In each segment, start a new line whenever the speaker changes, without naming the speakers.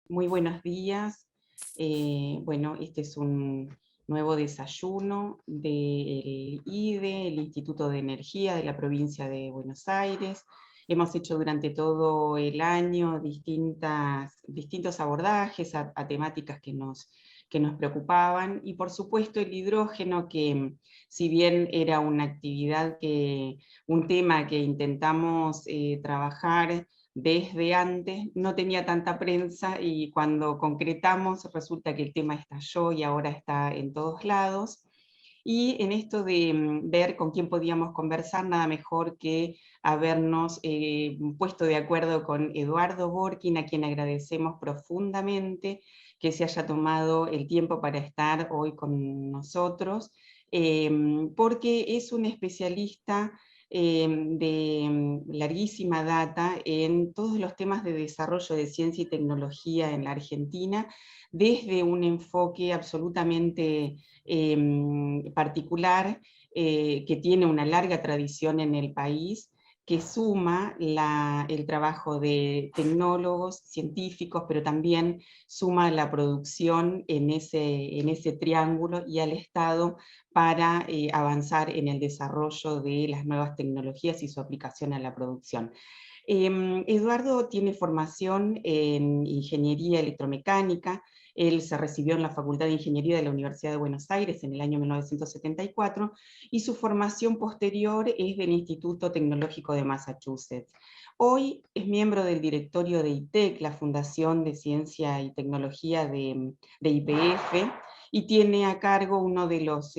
Muy buenos días. Bueno, este es un nuevo desayuno del IDE, el Instituto de Energía de la provincia de Buenos Aires. Hemos hecho durante todo el año distintos abordajes a temáticas que nos preocupaban, y por supuesto el hidrógeno, que si bien era una actividad un tema que intentamos trabajar desde antes, no tenía tanta prensa, y cuando concretamos resulta que el tema estalló y ahora está en todos lados. Y en esto de ver con quién podíamos conversar, nada mejor que habernos puesto de acuerdo con Eduardo Borkin, a quien agradecemos profundamente que se haya tomado el tiempo para estar hoy con nosotros, porque es un especialista de larguísima data en todos los temas de desarrollo de ciencia y tecnología en la Argentina, desde un enfoque absolutamente particular, que tiene una larga tradición en el país, que suma el trabajo de tecnólogos, científicos, pero también suma la producción en ese triángulo, y al Estado para avanzar en el desarrollo de las nuevas tecnologías y su aplicación a la producción. Eduardo tiene formación en ingeniería electromecánica. Él se recibió en la Facultad de Ingeniería de la Universidad de Buenos Aires en el año 1974, y su formación posterior es del Instituto Tecnológico de Massachusetts. Hoy es miembro del directorio de ITEC, la Fundación de Ciencia y Tecnología de YPF, y tiene a cargo uno de los,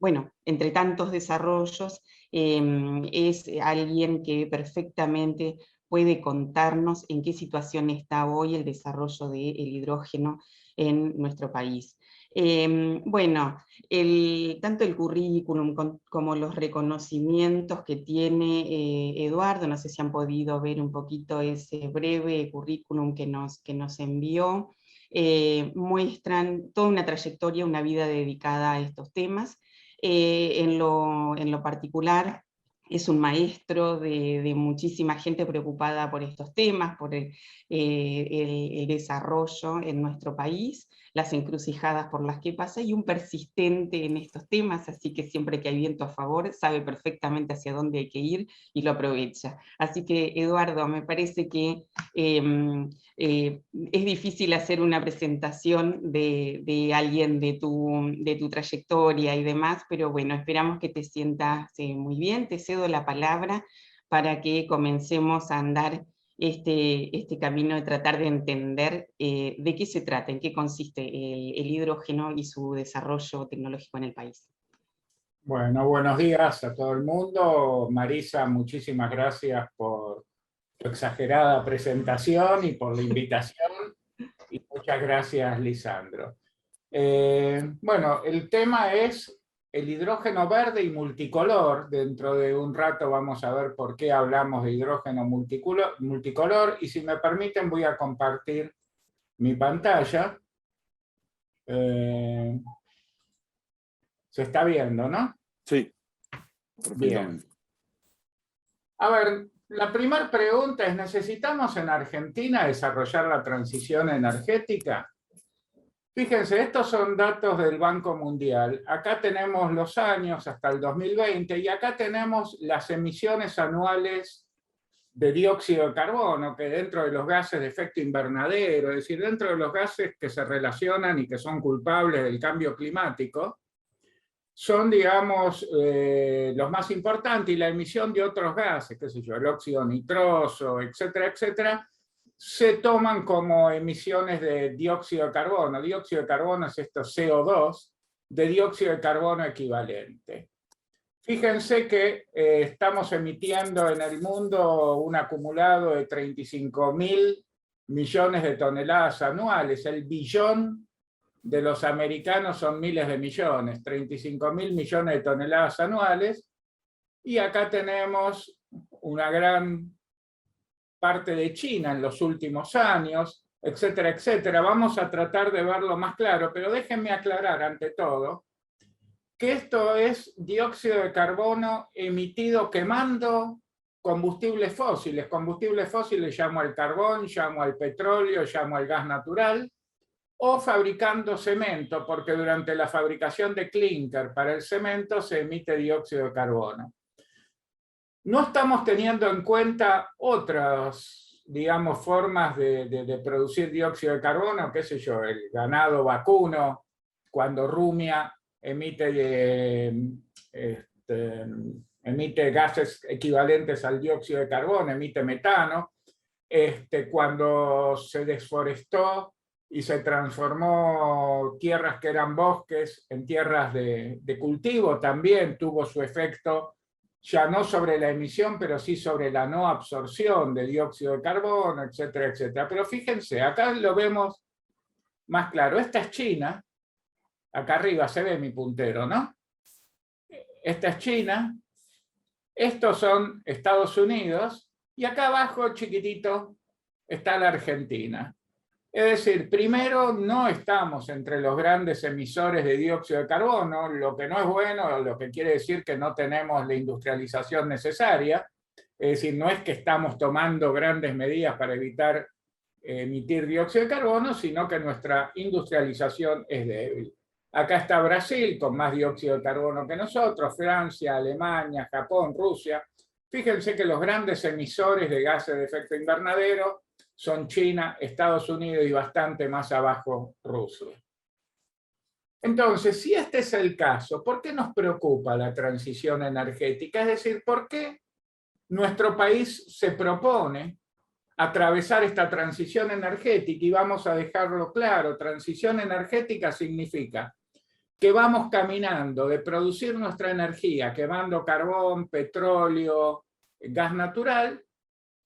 bueno, entre tantos desarrollos, es alguien que perfectamente puede contarnos en qué situación está hoy el desarrollo del hidrógeno en nuestro país. Bueno, tanto el currículum como los reconocimientos que tiene Eduardo, no sé si han podido ver un poquito ese breve currículum que nos envió, muestran toda una trayectoria, una vida dedicada a estos temas. En lo particular, es un maestro de muchísima gente preocupada por estos temas, por el desarrollo en nuestro país, las encrucijadas por las que pasa, y un persistente en estos temas, así que siempre que hay viento a favor, sabe perfectamente hacia dónde hay que ir y lo aprovecha. Así que, Eduardo, me parece que es difícil hacer una presentación de alguien de tu trayectoria y demás, pero bueno, esperamos que te sientas muy bien. Te cedo la palabra para que comencemos a andar este camino de tratar de entender de qué se trata, en qué consiste el hidrógeno y su desarrollo tecnológico en el país.
Bueno, buenos días a todo el mundo. Marisa, muchísimas gracias por tu exagerada presentación y por la invitación. Y muchas gracias, Lisandro. Bueno, el tema es el hidrógeno verde y multicolor. Dentro de un rato vamos a ver por qué hablamos de hidrógeno multicolor. Y si me permiten, voy a compartir mi pantalla. Se está viendo, ¿no?
Sí,
Bien.
perfectamente.
A ver, la primera pregunta es, ¿necesitamos en Argentina desarrollar la transición energética? Fíjense, estos son datos del Banco Mundial. Acá tenemos los años hasta el 2020 y acá tenemos las emisiones anuales de dióxido de carbono, que dentro de los gases de efecto invernadero, es decir, dentro de los gases que se relacionan y que son culpables del cambio climático, son, digamos, los más importantes, y la emisión de otros gases, qué sé yo, el óxido nitroso, etcétera, etcétera, se toman como emisiones de dióxido de carbono. Dióxido de carbono es esto CO2, de dióxido de carbono equivalente. Fíjense que estamos emitiendo en el mundo un acumulado de 35.000 millones de toneladas anuales. El billón de los americanos son miles de millones, 35.000 millones de toneladas anuales, y acá tenemos una gran parte de China en los últimos años, etcétera, etcétera. Vamos a tratar de verlo más claro, pero déjenme aclarar ante todo que esto es dióxido de carbono emitido quemando combustibles fósiles. Combustibles fósiles llamo al carbón, llamo al petróleo, llamo al gas natural, o fabricando cemento, porque durante la fabricación de clínker para el cemento se emite dióxido de carbono. No estamos teniendo en cuenta otras, digamos, formas de producir dióxido de carbono, qué sé yo, el ganado vacuno, cuando rumia, emite gases equivalentes al dióxido de carbono, emite metano. Cuando se desforestó y se transformó tierras que eran bosques en tierras de cultivo, también tuvo su efecto, ya no sobre la emisión, pero sí sobre la no absorción de dióxido de carbono, etcétera, etcétera. Pero fíjense, acá lo vemos más claro. Esta es China, acá arriba se ve mi puntero, ¿no? Esta es China, estos son Estados Unidos, y acá abajo, chiquitito, está la Argentina. Es decir, primero, no estamos entre los grandes emisores de dióxido de carbono, lo que no es bueno, lo que quiere decir que no tenemos la industrialización necesaria. Es decir, no es que estamos tomando grandes medidas para evitar emitir dióxido de carbono, sino que nuestra industrialización es débil. Acá está Brasil, con más dióxido de carbono que nosotros, Francia, Alemania, Japón, Rusia. Fíjense que los grandes emisores de gases de efecto invernadero son China, Estados Unidos y bastante más abajo Rusia. Entonces, si este es el caso, ¿por qué nos preocupa la transición energética? Es decir, ¿por qué nuestro país se propone atravesar esta transición energética? Y vamos a dejarlo claro, transición energética significa que vamos caminando de producir nuestra energía quemando carbón, petróleo, gas natural,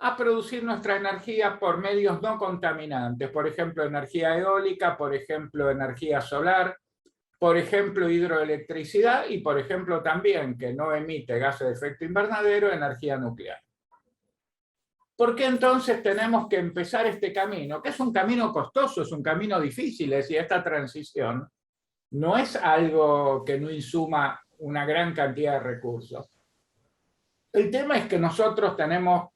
a producir nuestra energía por medios no contaminantes, por ejemplo, energía eólica, por ejemplo, energía solar, por ejemplo, hidroelectricidad y, por ejemplo, también, que no emite gases de efecto invernadero, energía nuclear. ¿Por qué entonces tenemos que empezar este camino? Que es un camino costoso, es un camino difícil, es decir, esta transición no es algo que no insuma una gran cantidad de recursos. El tema es que nosotros tenemos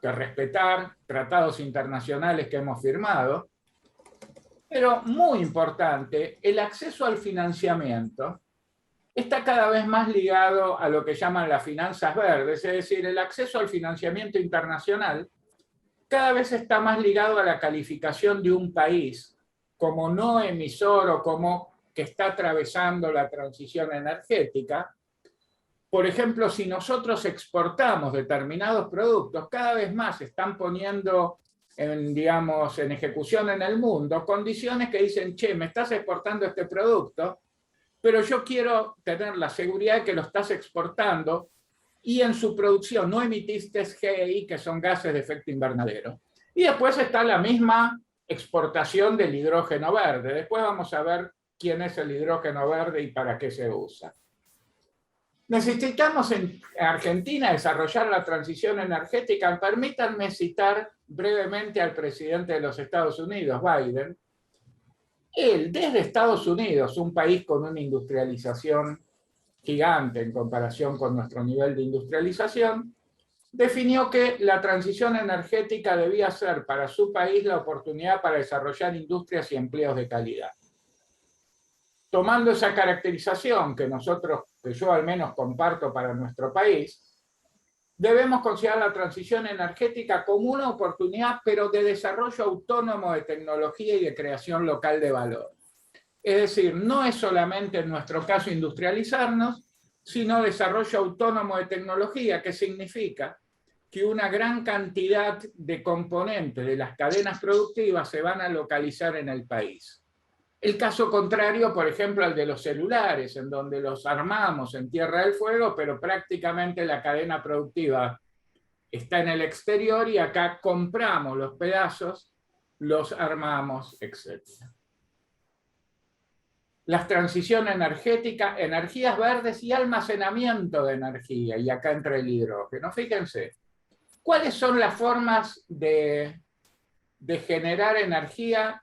que respetar tratados internacionales que hemos firmado, pero muy importante, el acceso al financiamiento está cada vez más ligado a lo que llaman las finanzas verdes, es decir, el acceso al financiamiento internacional cada vez está más ligado a la calificación de un país como no emisor o como que está atravesando la transición energética. Por ejemplo, si nosotros exportamos determinados productos, cada vez más se están poniendo en ejecución en el mundo condiciones que dicen, che, me estás exportando este producto, pero yo quiero tener la seguridad de que lo estás exportando y en su producción no emitiste GEI, que son gases de efecto invernadero. Y después está la misma exportación del hidrógeno verde. Después vamos a ver quién es el hidrógeno verde y para qué se usa. Necesitamos en Argentina desarrollar la transición energética. Permítanme citar brevemente al presidente de los Estados Unidos, Biden. Él, desde Estados Unidos, un país con una industrialización gigante en comparación con nuestro nivel de industrialización, definió que la transición energética debía ser para su país la oportunidad para desarrollar industrias y empleos de calidad. Tomando esa caracterización que yo al menos comparto para nuestro país, debemos considerar la transición energética como una oportunidad, pero de desarrollo autónomo de tecnología y de creación local de valor. Es decir, no es solamente en nuestro caso industrializarnos, sino desarrollo autónomo de tecnología, que significa que una gran cantidad de componentes de las cadenas productivas se van a localizar en el país. El caso contrario, por ejemplo, al de los celulares, en donde los armamos en Tierra del Fuego, pero prácticamente la cadena productiva está en el exterior y acá compramos los pedazos, los armamos, etc. La transición energética, energías verdes y almacenamiento de energía, y acá entra el hidrógeno. Fíjense, ¿cuáles son las formas de generar energía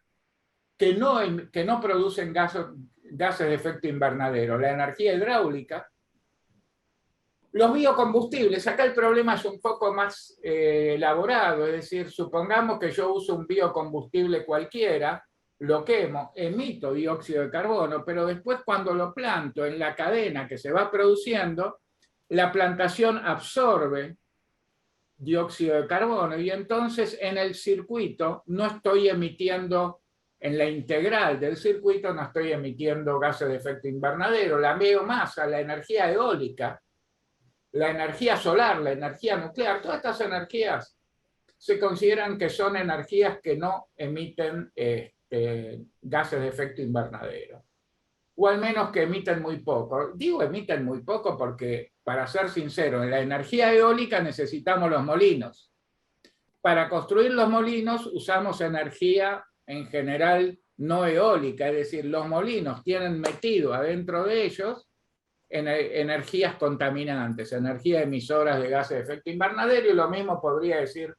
que no producen gases de efecto invernadero? La energía hidráulica, Los biocombustibles, acá el problema es un poco más elaborado, es decir, supongamos que yo uso un biocombustible cualquiera, lo quemo, emito dióxido de carbono, pero después cuando lo planto en la cadena que se va produciendo, la plantación absorbe dióxido de carbono y entonces en el circuito no estoy emitiendo, en la integral del circuito no estoy emitiendo gases de efecto invernadero. La biomasa, la energía eólica, la energía solar, la energía nuclear, todas estas energías se consideran que son energías que no emiten gases de efecto invernadero, o al menos que emiten muy poco. Digo emiten muy poco porque, para ser sincero, en la energía eólica necesitamos los molinos. Para construir los molinos usamos energía en general no eólica, es decir, los molinos tienen metido adentro de ellos energías contaminantes, energías emisoras de gases de efecto invernadero, y lo mismo podría decir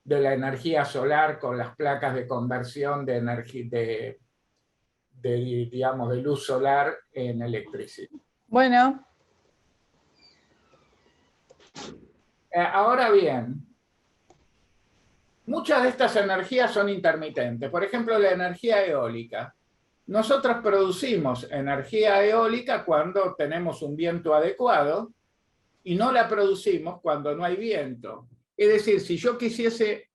de la energía solar con las placas de conversión de energía digamos, de luz solar en electricidad.
Bueno.
Ahora bien, muchas de estas energías son intermitentes. Por ejemplo, la energía eólica. Nosotros producimos energía eólica cuando tenemos un viento adecuado y no la producimos cuando no hay viento. Es decir, si yo quisiese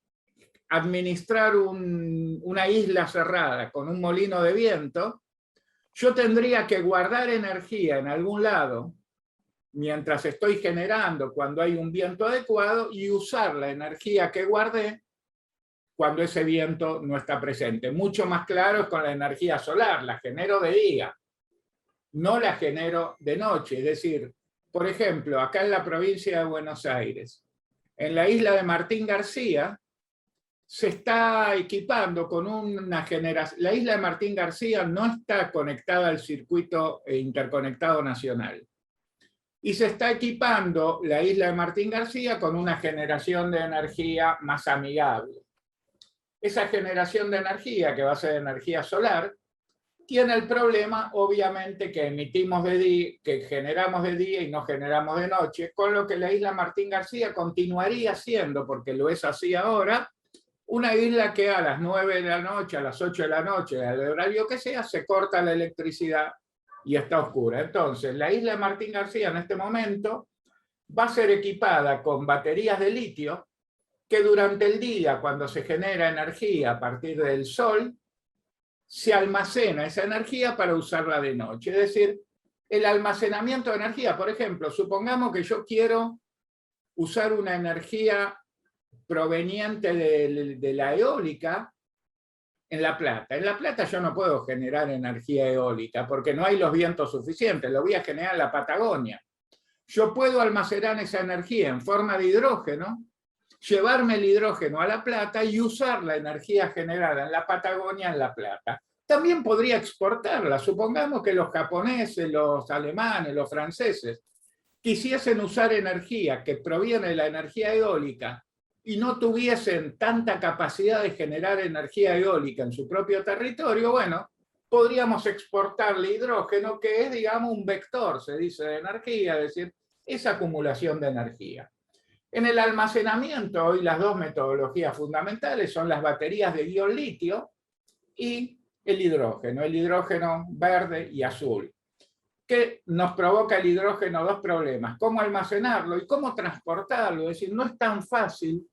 administrar una isla cerrada con un molino de viento, yo tendría que guardar energía en algún lado mientras estoy generando cuando hay un viento adecuado y usar la energía que guardé cuando ese viento no está presente. Mucho más claro es con la energía solar, la genero de día, no la genero de noche. Es decir, por ejemplo, acá en la provincia de Buenos Aires, en la isla de Martín García, se está equipando con una generación. La isla de Martín García no está conectada al circuito interconectado nacional. Y se está equipando la isla de Martín García con una generación de energía más amigable. Esa generación de energía, que va a ser energía solar, tiene el problema, obviamente, que emitimos de día, que generamos de día y no generamos de noche, con lo que la isla Martín García continuaría siendo, porque lo es así ahora, una isla que a las 9 de la noche, a las 8 de la noche, al horario que sea, se corta la electricidad y está oscura. Entonces, la isla de Martín García en este momento va a ser equipada con baterías de litio que durante el día, cuando se genera energía a partir del sol, se almacena esa energía para usarla de noche. Es decir, el almacenamiento de energía, por ejemplo, supongamos que yo quiero usar una energía proveniente de la eólica en La Plata. En La Plata yo no puedo generar energía eólica porque no hay los vientos suficientes, lo voy a generar en la Patagonia. Yo puedo almacenar esa energía en forma de hidrógeno, llevarme el hidrógeno a La Plata y usar la energía generada en la Patagonia en La Plata. También podría exportarla. Supongamos que los japoneses, los alemanes, los franceses quisiesen usar energía que proviene de la energía eólica y no tuviesen tanta capacidad de generar energía eólica en su propio territorio, bueno, podríamos exportarle hidrógeno, que es, digamos, un vector, se dice, de energía, es decir, esa acumulación de energía. En el almacenamiento, hoy las dos metodologías fundamentales son las baterías de ion litio y el hidrógeno verde y azul. ¿Qué nos provoca el hidrógeno? Dos problemas: cómo almacenarlo y cómo transportarlo. Es decir, no es tan fácil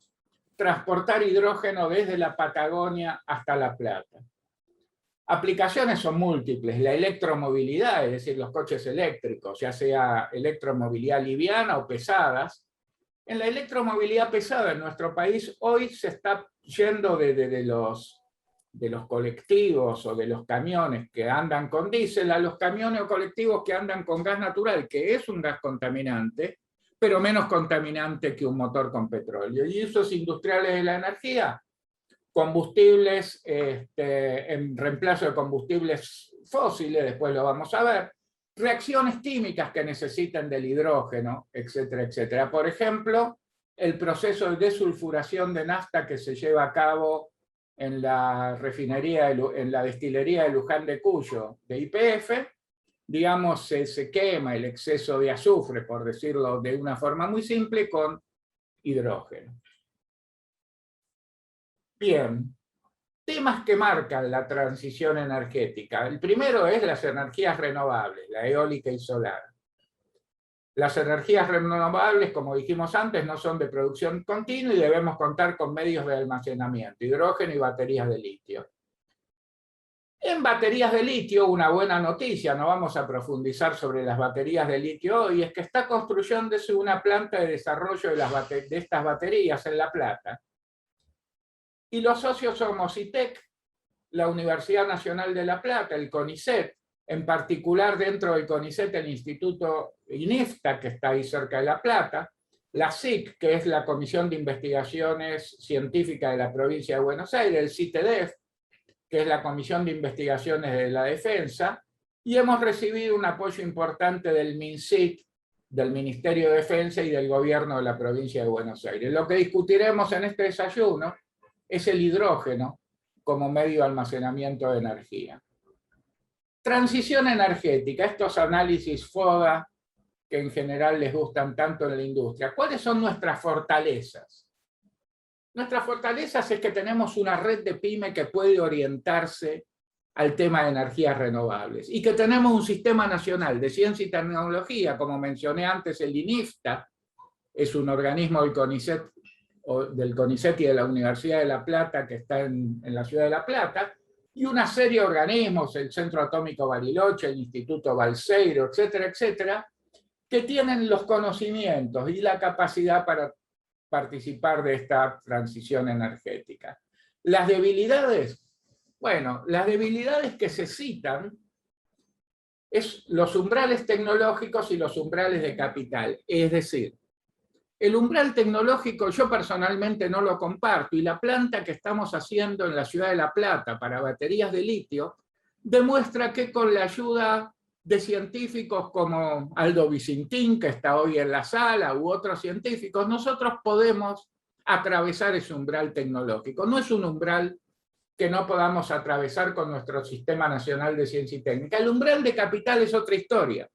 transportar hidrógeno desde la Patagonia hasta La Plata. Aplicaciones son múltiples. La electromovilidad, es decir, los coches eléctricos, ya sea electromovilidad liviana o pesadas. En la electromovilidad pesada en nuestro país hoy se está yendo de los colectivos o de los camiones que andan con diésel a los camiones o colectivos que andan con gas natural, que es un gas contaminante, pero menos contaminante que un motor con petróleo. Y usos industriales de la energía, combustibles en reemplazo de combustibles fósiles, después lo vamos a ver, reacciones químicas que necesitan del hidrógeno, etcétera, etcétera. Por ejemplo, el proceso de desulfuración de nafta que se lleva a cabo en la refinería, en la destilería de Luján de Cuyo, de YPF, digamos, se quema el exceso de azufre, por decirlo de una forma muy simple, con hidrógeno. Bien, temas que marcan la transición energética. El primero es las energías renovables, la eólica y solar. Las energías renovables, como dijimos antes, no son de producción continua y debemos contar con medios de almacenamiento, hidrógeno y baterías de litio. En baterías de litio, una buena noticia, no vamos a profundizar sobre las baterías de litio hoy, es que está construyéndose una planta de desarrollo de estas baterías en La Plata. Y los socios somos ITEC, la Universidad Nacional de La Plata, el CONICET, en particular dentro del CONICET el Instituto INIFTA, que está ahí cerca de La Plata, la SIC, que es la Comisión de Investigaciones Científicas de la Provincia de Buenos Aires, el CITEDEF, que es la Comisión de Investigaciones de la Defensa, y hemos recibido un apoyo importante del MINCIT, del Ministerio de Defensa y del Gobierno de la Provincia de Buenos Aires. Lo que discutiremos en este desayuno es el hidrógeno como medio de almacenamiento de energía. Transición energética, estos análisis FODA que en general les gustan tanto en la industria. ¿Cuáles son nuestras fortalezas? Nuestras fortalezas es que tenemos una red de pyme que puede orientarse al tema de energías renovables y que tenemos un sistema nacional de ciencia y tecnología, como mencioné antes, el INIFTA, es un organismo del CONICET y de la Universidad de La Plata, que está en la ciudad de La Plata, y una serie de organismos, el Centro Atómico Bariloche, el Instituto Balseiro, etcétera, etcétera, que tienen los conocimientos y la capacidad para participar de esta transición energética. Las debilidades, bueno, las debilidades que se citan es los umbrales tecnológicos y los umbrales de capital, es decir, el umbral tecnológico yo personalmente no lo comparto y la planta que estamos haciendo en la ciudad de La Plata para baterías de litio demuestra que con la ayuda de científicos como Aldo Vicintín, que está hoy en la sala, u otros científicos, nosotros podemos atravesar ese umbral tecnológico. No es un umbral que no podamos atravesar con nuestro Sistema Nacional de Ciencia y Técnica. El umbral de capital es otra historia.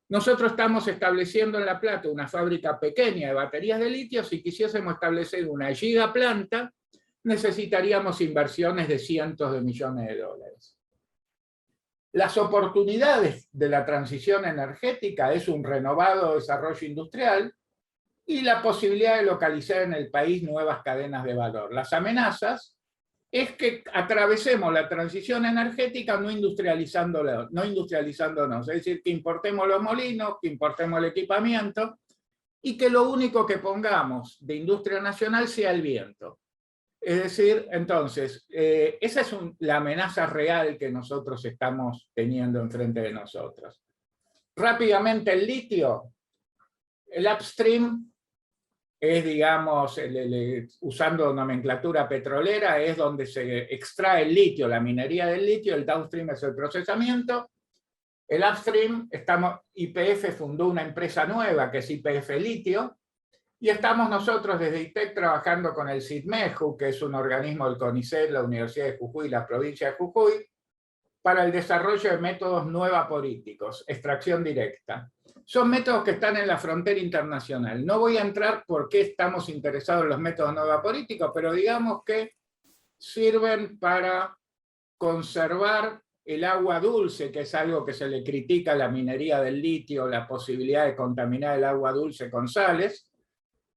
Nosotros estamos estableciendo en La Plata una fábrica pequeña de baterías de litio. Si quisiésemos establecer una gigaplanta, necesitaríamos inversiones de cientos de millones de dólares. Las oportunidades de la transición energética es un renovado desarrollo industrial y la posibilidad de localizar en el país nuevas cadenas de valor. Las amenazas es que atravesemos la transición energética no industrializándonos, es decir, que importemos los molinos, que importemos el equipamiento y que lo único que pongamos de industria nacional sea el viento. Es decir, entonces, esa es la amenaza real que nosotros estamos teniendo enfrente de nosotros. Rápidamente el litio, el upstream es, digamos, usando nomenclatura petrolera, es donde se extrae el litio, la minería del litio, el downstream es el procesamiento. El upstream, YPF fundó una empresa nueva que es YPF Litio, y estamos nosotros desde ITEC trabajando con el CIDMEJU, que es un organismo del CONICET, la Universidad de Jujuy y la provincia de Jujuy, para el desarrollo de métodos no evaporíticos, extracción directa. Son métodos que están en la frontera internacional. No voy a entrar por qué estamos interesados en los métodos no evaporíticos, pero digamos que sirven para conservar el agua dulce, que es algo que se le critica a la minería del litio, la posibilidad de contaminar el agua dulce con sales.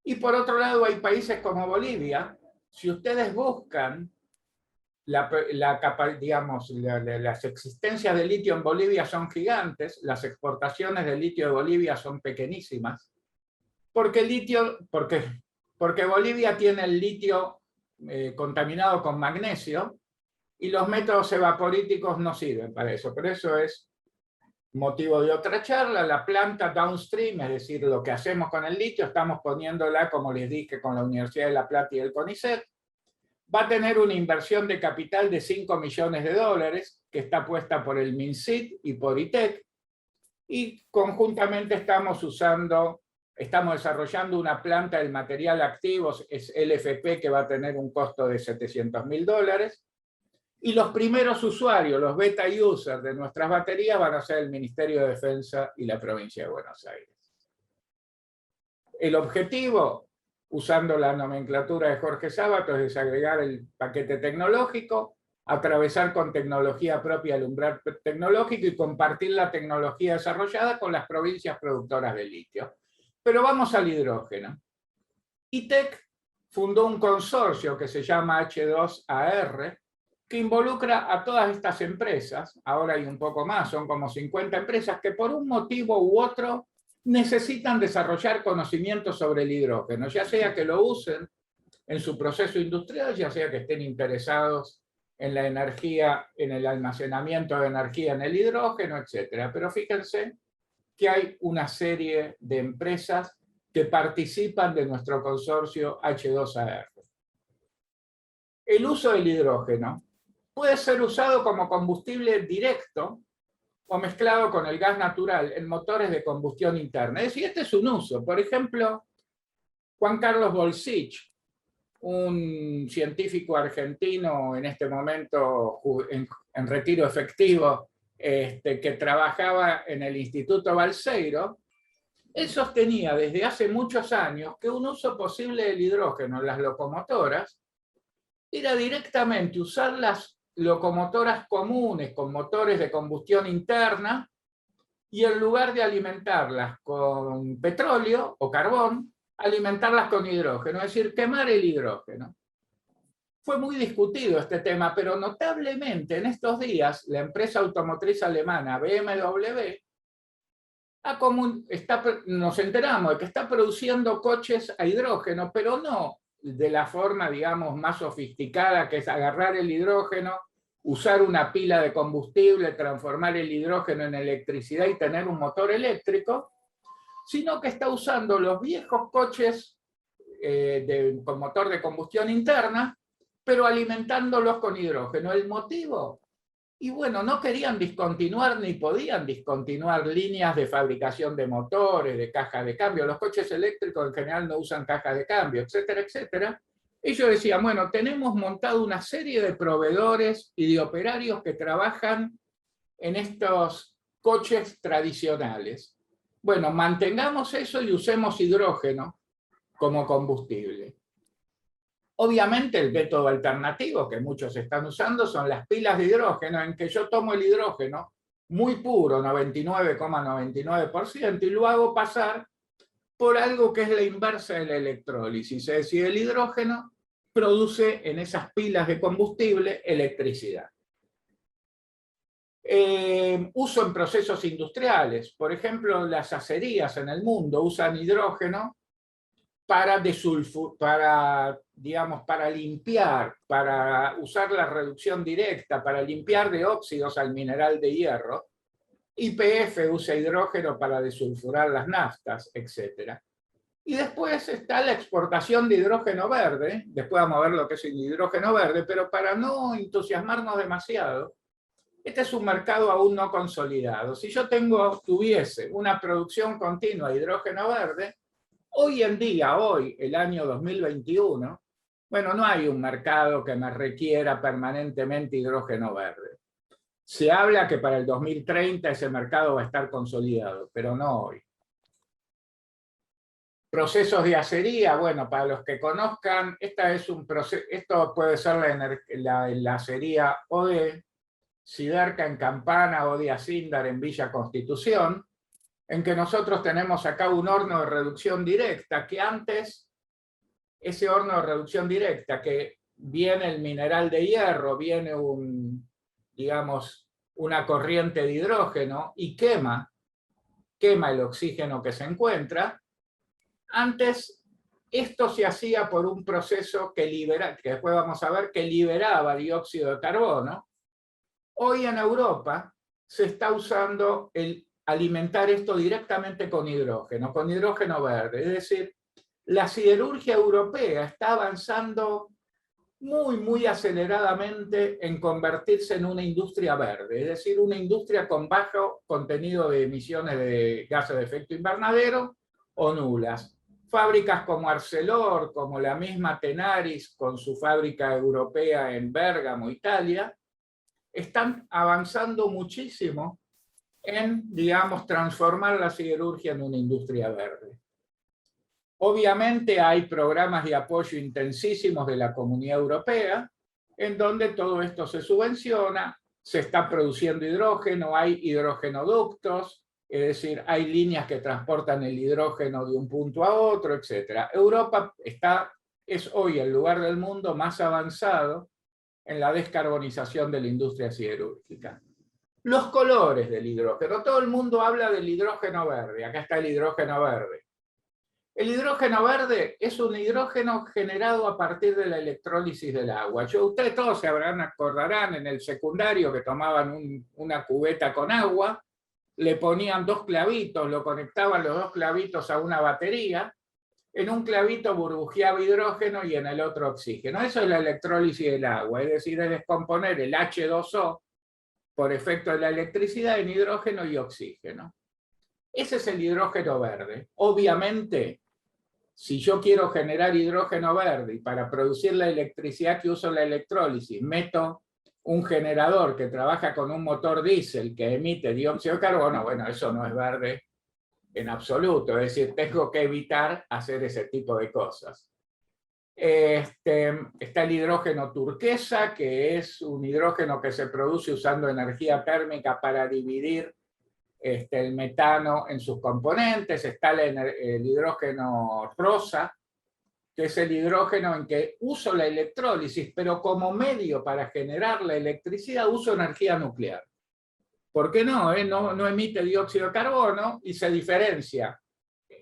Y por otro lado hay países como Bolivia. Si ustedes buscan las existencias de litio en Bolivia son gigantes, las exportaciones de litio de Bolivia son pequeñísimas, porque Bolivia tiene el litio contaminado con magnesio y los métodos evaporíticos no sirven para eso, pero eso es motivo de otra charla. La planta downstream, es decir, lo que hacemos con el litio, estamos poniéndola, como les dije, con la Universidad de La Plata y el CONICET. Va a tener una inversión de capital de $5 millones, que está puesta por el MINCIT y por ITEC, y conjuntamente estamos desarrollando una planta del material activo, es LFP, que va a tener un costo de $700.000, Y los primeros usuarios, los beta users de nuestras baterías van a ser el Ministerio de Defensa y la provincia de Buenos Aires. El objetivo, usando la nomenclatura de Jorge Sábato, es desagregar el paquete tecnológico, atravesar con tecnología propia el umbral tecnológico y compartir la tecnología desarrollada con las provincias productoras de litio. Pero vamos al hidrógeno. ITEC fundó un consorcio que se llama H2AR, que involucra a todas estas empresas, ahora hay un poco más, son como 50 empresas, que por un motivo u otro necesitan desarrollar conocimientos sobre el hidrógeno, ya sea que lo usen en su proceso industrial, ya sea que estén interesados en la energía, en el almacenamiento de energía en el hidrógeno, etc. Pero fíjense que hay una serie de empresas que participan de nuestro consorcio H2AR. El uso del hidrógeno puede ser usado como combustible directo o mezclado con el gas natural en motores de combustión interna. Es decir, este es un uso. Por ejemplo, Juan Carlos Bolsich, un científico argentino en este momento en retiro efectivo, que trabajaba en el Instituto Balseiro, él sostenía desde hace muchos años que un uso posible del hidrógeno en las locomotoras era directamente usar las locomotoras comunes con motores de combustión interna y en lugar de alimentarlas con petróleo o carbón, alimentarlas con hidrógeno, es decir, quemar el hidrógeno. Fue muy discutido este tema, pero notablemente en estos días la empresa automotriz alemana BMW nos enteramos de que está produciendo coches a hidrógeno, pero no de la forma, digamos, más sofisticada, que es agarrar el hidrógeno, usar una pila de combustible, transformar el hidrógeno en electricidad y tener un motor eléctrico, sino que está usando los viejos coches con motor de combustión interna, pero alimentándolos con hidrógeno. ¿El motivo? Y bueno, no querían discontinuar ni podían discontinuar líneas de fabricación de motores, de cajas de cambio. Los coches eléctricos en general no usan cajas de cambio, etcétera, etcétera. Ellos decían, bueno, tenemos montado una serie de proveedores y de operarios que trabajan en estos coches tradicionales. Bueno, mantengamos eso y usemos hidrógeno como combustible. Obviamente el método alternativo que muchos están usando son las pilas de hidrógeno, en que yo tomo el hidrógeno muy puro, 99,99%, y lo hago pasar por algo que es la inversa de la electrólisis. Es decir, el hidrógeno produce en esas pilas de combustible electricidad. Uso en procesos industriales. Por ejemplo, las acerías en el mundo usan hidrógeno para limpiar, para usar la reducción directa, para limpiar de óxidos al mineral de hierro. YPF usa hidrógeno para desulfurar las naftas, etc. Y después está la exportación de hidrógeno verde, después vamos a ver lo que es el hidrógeno verde, pero para no entusiasmarnos demasiado, este es un mercado aún no consolidado. Si yo tuviese una producción continua de hidrógeno verde, hoy en día, el año 2021, bueno, no hay un mercado que me requiera permanentemente hidrógeno verde. Se habla que para el 2030 ese mercado va a estar consolidado, pero no hoy. Procesos de acería, bueno, para los que conozcan, esto puede ser la acería o de Siderca en Campana o de Acíndar en Villa Constitución, en que nosotros tenemos acá un horno de reducción directa, que antes, ese horno de reducción directa, que viene el mineral de hierro, viene una corriente de hidrógeno y quema el oxígeno que se encuentra. Antes, esto se hacía por un proceso que después vamos a ver, que liberaba dióxido de carbono. Hoy en Europa se está usando alimentar esto directamente con hidrógeno verde. Es decir, la siderurgia europea está avanzando muy, muy aceleradamente en convertirse en una industria verde, es decir, una industria con bajo contenido de emisiones de gases de efecto invernadero o nulas. Fábricas como Arcelor, como la misma Tenaris con su fábrica europea en Bérgamo, Italia, están avanzando muchísimo en, digamos, transformar la siderurgia en una industria verde. Obviamente hay programas de apoyo intensísimos de la Comunidad Europea, en donde todo esto se subvenciona, se está produciendo hidrógeno, hay hidrogenoductos, es decir, hay líneas que transportan el hidrógeno de un punto a otro, etc. Europa es hoy el lugar del mundo más avanzado en la descarbonización de la industria siderúrgica. Los colores del hidrógeno. Todo el mundo habla del hidrógeno verde. Acá está el hidrógeno verde. El hidrógeno verde es un hidrógeno generado a partir de la electrólisis del agua. Ustedes todos se acordarán en el secundario que tomaban una cubeta con agua, le ponían 2 clavitos, lo conectaban los 2 clavitos a una batería, en un clavito burbujeaba hidrógeno y en el otro oxígeno. Eso es la electrólisis del agua, es decir, es descomponer el H2O por efecto de la electricidad en hidrógeno y oxígeno. Ese es el hidrógeno verde. Obviamente, si yo quiero generar hidrógeno verde y para producir la electricidad que uso la electrólisis meto un generador que trabaja con un motor diésel que emite dióxido de carbono, bueno, eso no es verde en absoluto, es decir, tengo que evitar hacer ese tipo de cosas. Está el hidrógeno turquesa, que es un hidrógeno que se produce usando energía térmica para dividir el metano en sus componentes. Está el hidrógeno rosa, que es el hidrógeno en que uso la electrólisis, pero como medio para generar la electricidad uso energía nuclear. ¿Por qué no? No emite dióxido de carbono y se diferencia.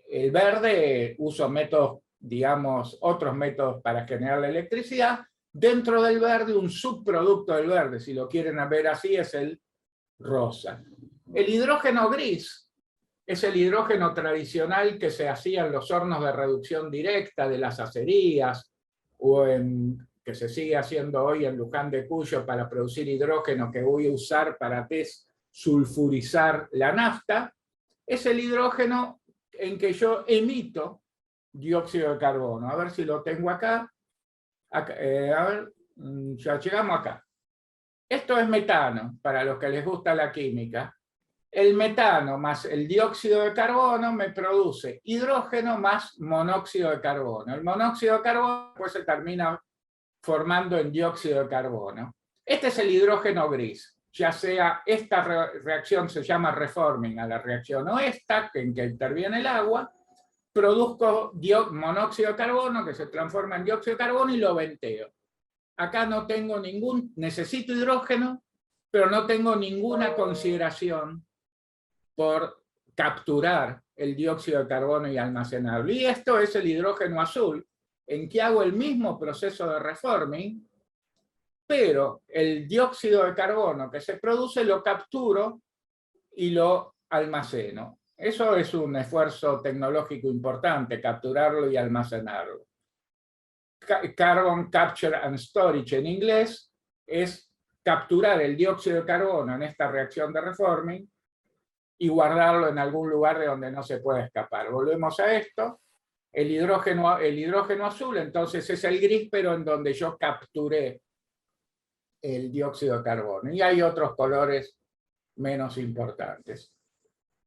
El verde uso métodos, digamos, otros métodos para generar la electricidad. Dentro del verde, un subproducto del verde, si lo quieren ver así, es el rosa. El hidrógeno gris es el hidrógeno tradicional que se hacía en los hornos de reducción directa de las acerías, o que se sigue haciendo hoy en Luján de Cuyo para producir hidrógeno que voy a usar para desulfurizar la nafta. Es el hidrógeno en que yo emito dióxido de carbono. A ver si lo tengo acá. A ver, ya llegamos acá. Esto es metano, para los que les gusta la química. El metano más el dióxido de carbono me produce hidrógeno más monóxido de carbono. El monóxido de carbono pues se termina formando en dióxido de carbono. Este es el hidrógeno gris. Ya sea esta reacción se llama reforming a la reacción, o esta, en que interviene el agua, produzco monóxido de carbono que se transforma en dióxido de carbono y lo venteo. Acá no tengo necesito hidrógeno, pero no tengo ninguna consideración por capturar el dióxido de carbono y almacenarlo. Y esto es el hidrógeno azul, en que hago el mismo proceso de reforming, pero el dióxido de carbono que se produce lo capturo y lo almaceno. Eso es un esfuerzo tecnológico importante, capturarlo y almacenarlo. Carbon Capture and Storage en inglés es capturar el dióxido de carbono en esta reacción de reforming y guardarlo en algún lugar de donde no se pueda escapar. Volvemos a esto. El hidrógeno azul entonces es el gris, pero en donde yo capturé el dióxido de carbono. Y hay otros colores menos importantes.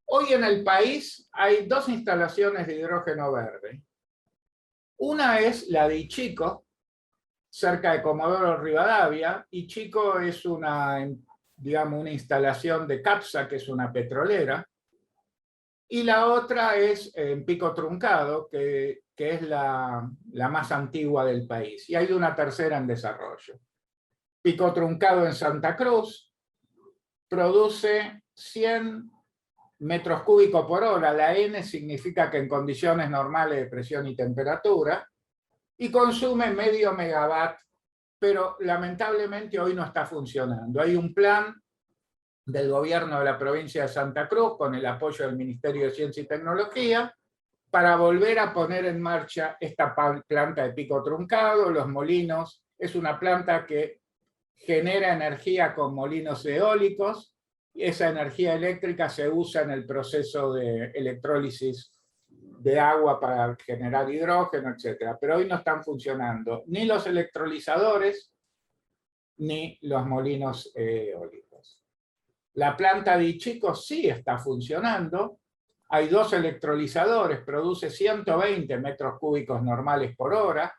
Hoy en el país hay 2 instalaciones de hidrógeno verde. Una es la de Ichico, cerca de Comodoro Rivadavia. Ichico es una instalación de Capsa, que es una petrolera. Y la otra es en Pico Truncado, que es la más antigua del país. Y hay una tercera en desarrollo. Pico Truncado en Santa Cruz produce 100 metros cúbicos por hora. La N significa que en condiciones normales de presión y temperatura, y consume medio megawatt, pero lamentablemente hoy no está funcionando. Hay un plan del gobierno de la provincia de Santa Cruz, con el apoyo del Ministerio de Ciencia y Tecnología, para volver a poner en marcha esta planta de Pico Truncado. Los molinos, es una planta que genera energía con molinos eólicos, y esa energía eléctrica se usa en el proceso de electrólisis de agua para generar hidrógeno, etc. Pero hoy no están funcionando ni los electrolizadores, ni los molinos eólicos. La planta de Ichico sí está funcionando. Hay 2 electrolizadores, produce 120 metros cúbicos normales por hora.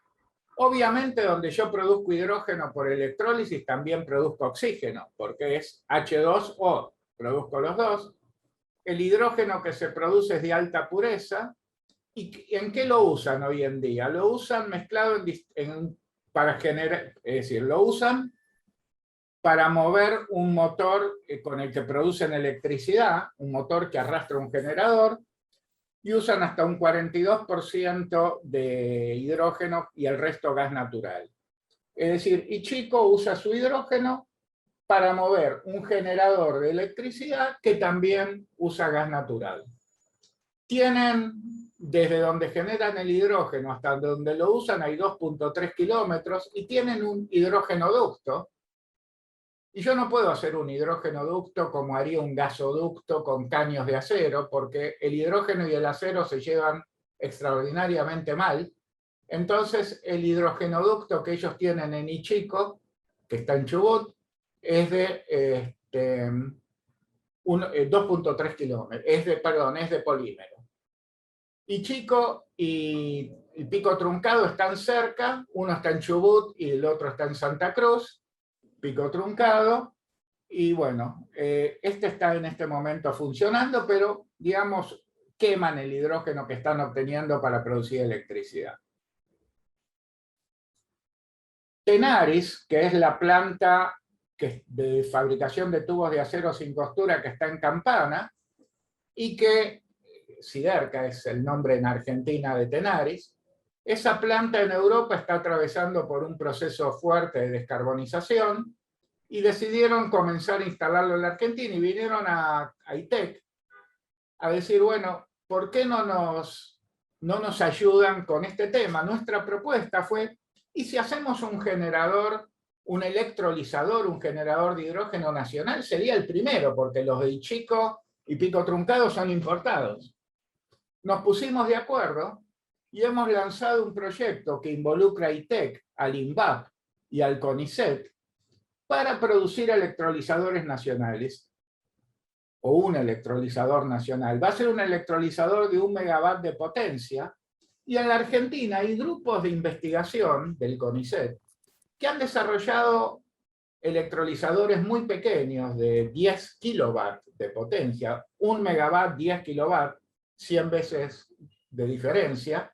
Obviamente, donde yo produzco hidrógeno por electrólisis, también produzco oxígeno, porque es H2O, produzco los dos. El hidrógeno que se produce es de alta pureza. ¿Y en qué lo usan hoy en día? Lo usan mezclado para generar, es decir, lo usan para mover un motor con el que producen electricidad, un motor que arrastra un generador, y usan hasta un 42% de hidrógeno y el resto gas natural. Es decir, Ichico usa su hidrógeno para mover un generador de electricidad que también usa gas natural. Tienen, desde donde generan el hidrógeno hasta donde lo usan, hay 2.3 kilómetros y tienen un hidrógenoducto. Y yo no puedo hacer un hidrógenoducto como haría un gasoducto con caños de acero, porque el hidrógeno y el acero se llevan extraordinariamente mal. Entonces, el hidrogenoducto que ellos tienen en Ichico, que está en Chubut, es de 2.3 kilómetros, es de polímero. Ichico y Pico Truncado están cerca, uno está en Chubut y el otro está en Santa Cruz, Pico Truncado, y bueno, este está en este momento funcionando, pero digamos, queman el hidrógeno que están obteniendo para producir electricidad. Tenaris, que es la planta de fabricación de tubos de acero sin costura que está en Campana, y que Siderca es el nombre en Argentina de Tenaris. Esa planta en Europa está atravesando por un proceso fuerte de descarbonización y decidieron comenzar a instalarlo en la Argentina y vinieron a ITEC a decir, bueno, ¿por qué no nos ayudan con este tema? Nuestra propuesta fue, ¿y si hacemos un generador, un electrolizador, un generador de hidrógeno nacional? Sería el primero, porque los de Ichico y Pico Truncado son importados. Nos pusimos de acuerdo y hemos lanzado un proyecto que involucra a ITEC, al INVAP y al CONICET para producir electrolizadores nacionales, o un electrolizador nacional. Va a ser un electrolizador de 1 megawatt de potencia, y en la Argentina hay grupos de investigación del CONICET que han desarrollado electrolizadores muy pequeños de 10 kilowatt de potencia, 1 megawatt, 10 kilowatt, 100 veces de diferencia,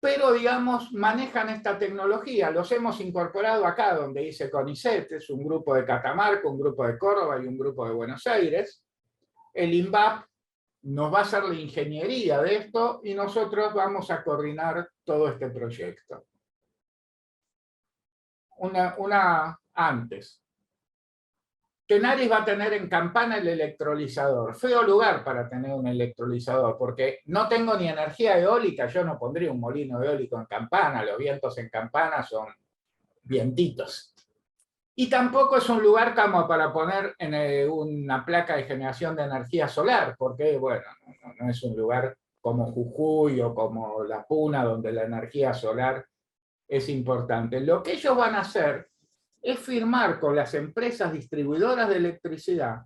pero digamos, manejan esta tecnología. Los hemos incorporado acá donde dice CONICET, es un grupo de Catamarca, un grupo de Córdoba y un grupo de Buenos Aires. El INVAP nos va a hacer la ingeniería de esto y nosotros vamos a coordinar todo este proyecto. Una antes. Tenaris va a tener en Campana el electrolizador. Feo lugar para tener un electrolizador, porque no tengo ni energía eólica. Yo no pondría un molino eólico en Campana. Los vientos en Campana son vientitos. Y tampoco es un lugar como para poner en una placa de generación de energía solar, porque, bueno, no es un lugar como Jujuy o como La Puna, donde la energía solar es importante. Lo que ellos van a hacer es firmar con las empresas distribuidoras de electricidad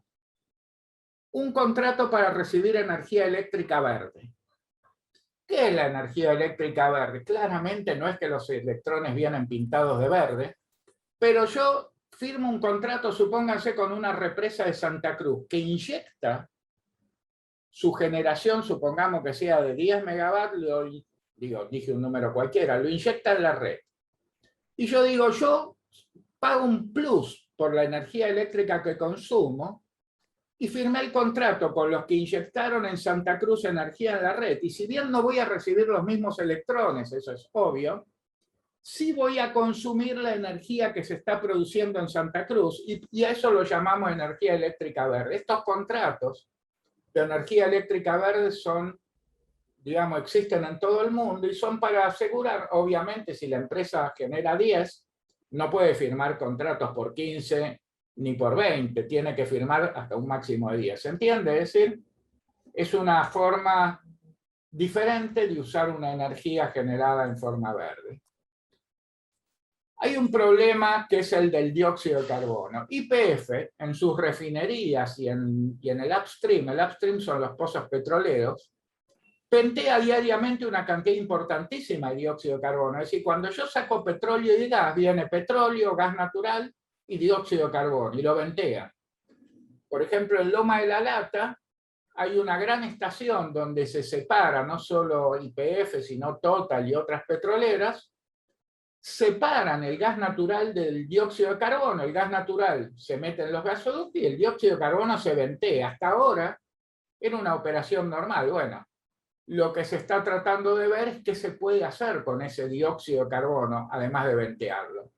un contrato para recibir energía eléctrica verde. ¿Qué es la energía eléctrica verde? Claramente no es que los electrones vienen pintados de verde, pero yo firmo un contrato, supónganse, con una represa de Santa Cruz, que inyecta su generación, supongamos que sea de 10 megawatts, dije un número cualquiera, lo inyecta en la red. Y yo digo, yo pago un plus por la energía eléctrica que consumo, y firmé el contrato con los que inyectaron en Santa Cruz energía en la red. Y si bien no voy a recibir los mismos electrones, eso es obvio, sí voy a consumir la energía que se está produciendo en Santa Cruz, y a eso lo llamamos energía eléctrica verde. Estos contratos de energía eléctrica verde son, digamos, existen en todo el mundo y son para asegurar, obviamente, si la empresa genera 10, no puede firmar contratos por 15 ni por 20, tiene que firmar hasta un máximo de 10. ¿Se entiende? Es decir, es una forma diferente de usar una energía generada en forma verde. Hay un problema que es el del dióxido de carbono. YPF, en sus refinerías y en el upstream son los pozos petroleros, ventea diariamente una cantidad importantísima de dióxido de carbono. Es decir, cuando yo saco petróleo y gas, viene petróleo, gas natural y dióxido de carbono, y lo ventea. Por ejemplo, en Loma de la Lata hay una gran estación donde se separa no solo YPF, sino Total y otras petroleras, separan el gas natural del dióxido de carbono. El gas natural se mete en los gasoductos y el dióxido de carbono se ventea. Hasta ahora era una operación normal. Bueno, lo que se está tratando de ver es qué se puede hacer con ese dióxido de carbono, además de ventearlo.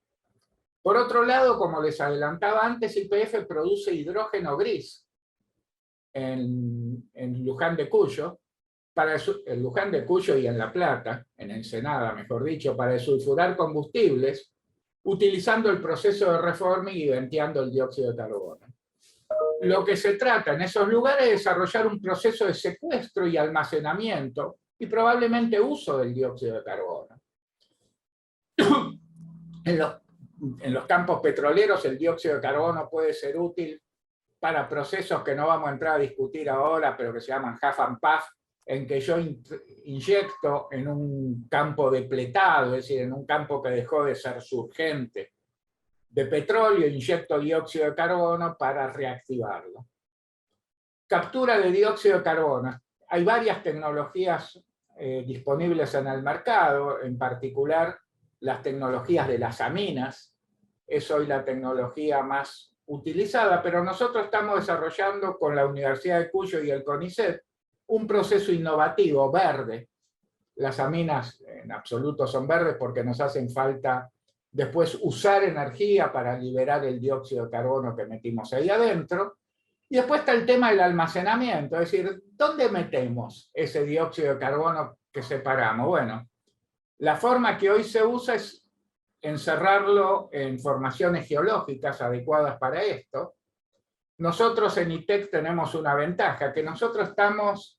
Por otro lado, como les adelantaba antes, YPF produce hidrógeno gris en Luján de Cuyo, en Luján de Cuyo y en La Plata, en Ensenada, mejor dicho, para desulfurar combustibles, utilizando el proceso de reforming y venteando el dióxido de carbono. Lo que se trata en esos lugares es desarrollar un proceso de secuestro y almacenamiento y probablemente uso del dióxido de carbono. En los campos petroleros el dióxido de carbono puede ser útil para procesos que no vamos a entrar a discutir ahora, pero que se llaman half and puff, en que yo inyecto en un campo depletado, es decir, en un campo que dejó de ser surgente de petróleo, inyecto dióxido de carbono para reactivarlo. Captura de dióxido de carbono. Hay varias tecnologías disponibles en el mercado, en particular las tecnologías de las aminas, es hoy la tecnología más utilizada, pero nosotros estamos desarrollando con la Universidad de Cuyo y el CONICET un proceso innovativo verde. Las aminas en absoluto son verdes porque nos hacen falta después usar energía para liberar el dióxido de carbono que metimos ahí adentro. Y después está el tema del almacenamiento, es decir, ¿dónde metemos ese dióxido de carbono que separamos? Bueno, la forma que hoy se usa es encerrarlo en formaciones geológicas adecuadas para esto. Nosotros en ITEC tenemos una ventaja, que nosotros estamos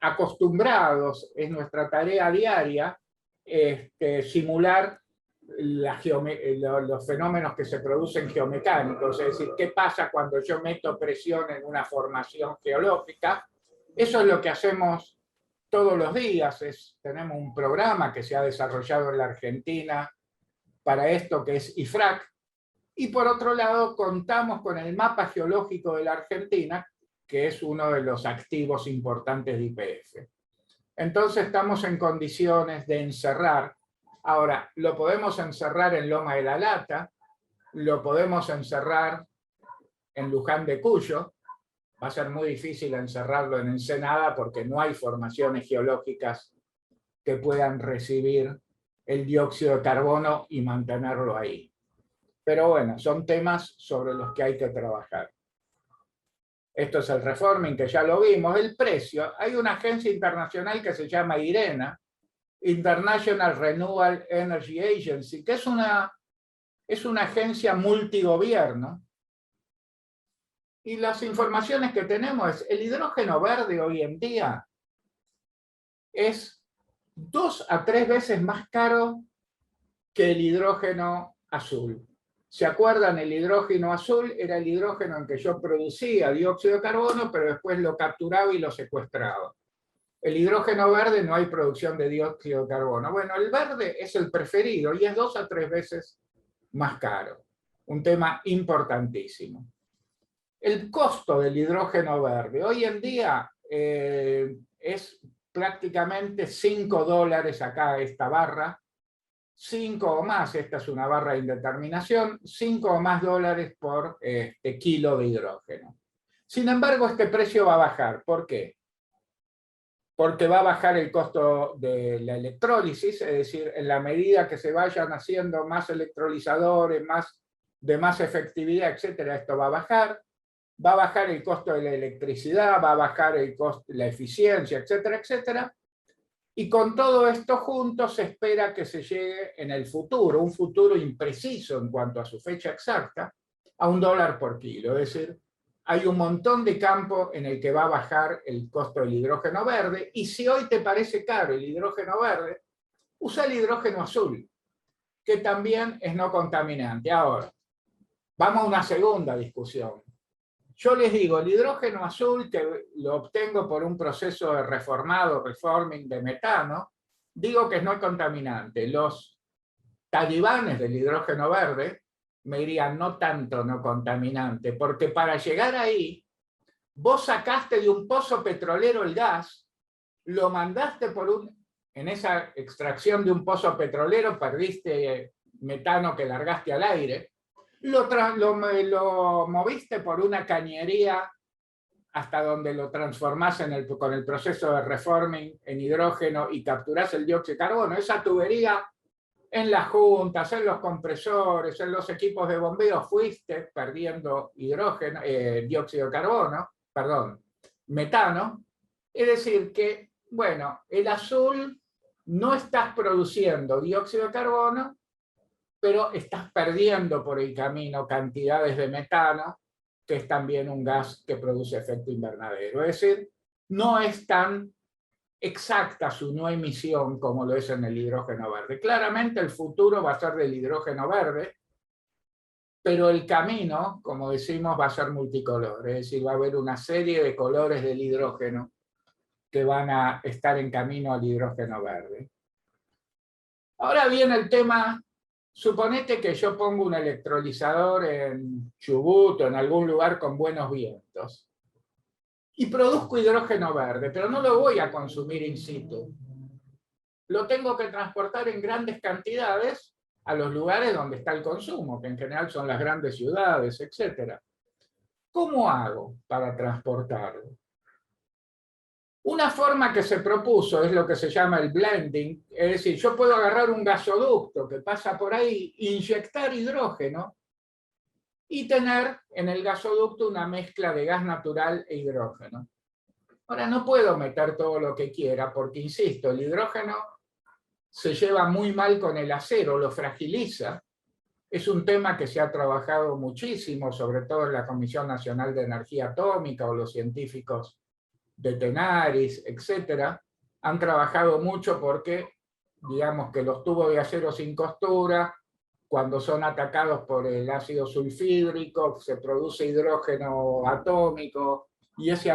acostumbrados, es nuestra tarea diaria, simular los fenómenos que se producen geomecánicos, es decir, qué pasa cuando yo meto presión en una formación geológica. Eso es lo que hacemos todos los días. Tenemos un programa que se ha desarrollado en la Argentina para esto, que es IFRAC, y por otro lado contamos con el mapa geológico de la Argentina, que es uno de los activos importantes de YPF. Entonces estamos en condiciones de encerrar. Ahora, lo podemos encerrar en Loma de la Lata, lo podemos encerrar en Luján de Cuyo, va a ser muy difícil encerrarlo en Ensenada porque no hay formaciones geológicas que puedan recibir el dióxido de carbono y mantenerlo ahí. Pero bueno, son temas sobre los que hay que trabajar. Esto es el reforming, que ya lo vimos. El precio, hay una agencia internacional que se llama IRENA, International Renewable Energy Agency, que es una agencia multigobierno. Y las informaciones que tenemos es, el hidrógeno verde hoy en día es 2 a 3 veces más caro que el hidrógeno azul. ¿Se acuerdan? El hidrógeno azul era el hidrógeno en que yo producía dióxido de carbono, pero después lo capturaba y lo secuestraba. El hidrógeno verde no hay producción de dióxido de carbono. Bueno, el verde es el preferido y es 2 a 3 veces más caro. Un tema importantísimo. El costo del hidrógeno verde hoy en día es prácticamente $5 acá esta barra, 5 o más, esta es una barra de indeterminación, 5 o más dólares por kilo de hidrógeno. Sin embargo, este precio va a bajar. ¿Por qué? Porque va a bajar el costo de la electrólisis, es decir, en la medida que se vayan haciendo más electrolizadores, de más efectividad, etcétera, esto va a bajar el costo de la electricidad, va a bajar el costo, la eficiencia, etcétera, etcétera. Y con todo esto junto se espera que se llegue en el futuro, un futuro impreciso en cuanto a su fecha exacta, a $1 por kilo. Es decir, hay un montón de campo en el que va a bajar el costo del hidrógeno verde, y si hoy te parece caro el hidrógeno verde, usa el hidrógeno azul, que también es no contaminante. Ahora, vamos a una segunda discusión. Yo les digo, el hidrógeno azul, que lo obtengo por un proceso de reforming de metano, digo que es no contaminante. Los talibanes del hidrógeno verde me dirían no tanto no contaminante, porque para llegar ahí, vos sacaste de un pozo petrolero el gas, lo mandaste en esa extracción de un pozo petrolero, perdiste metano que largaste al aire, lo moviste por una cañería hasta donde lo transformás con el proceso de reforming en hidrógeno y capturás el dióxido de carbono. Esa tubería en las juntas, en los compresores, en los equipos de bombeo, fuiste perdiendo dióxido de carbono, metano. Es decir que, bueno, el azul no estás produciendo dióxido de carbono, pero estás perdiendo por el camino cantidades de metano, que es también un gas que produce efecto invernadero. Es decir, no es tan exacta su no emisión como lo es en el hidrógeno verde. Claramente el futuro va a ser del hidrógeno verde, pero el camino, como decimos, va a ser multicolor. Es decir, va a haber una serie de colores del hidrógeno que van a estar en camino al hidrógeno verde. Ahora viene el tema. Suponete que yo pongo un electrolizador en Chubut o en algún lugar con buenos vientos y produzco hidrógeno verde, pero no lo voy a consumir in situ. Lo tengo que transportar en grandes cantidades a los lugares donde está el consumo, que en general son las grandes ciudades, etc. ¿Cómo hago para transportarlo? Una forma que se propuso es lo que se llama el blending, es decir, yo puedo agarrar un gasoducto que pasa por ahí, inyectar hidrógeno y tener en el gasoducto una mezcla de gas natural e hidrógeno. Ahora, no puedo meter todo lo que quiera porque, insisto, el hidrógeno se lleva muy mal con el acero, lo fragiliza. Es un tema que se ha trabajado muchísimo, sobre todo en la Comisión Nacional de Energía Atómica o los científicos de Tenaris, etcétera, han trabajado mucho porque, digamos que los tubos de acero sin costura, cuando son atacados por el ácido sulfídrico, se produce hidrógeno atómico, y ese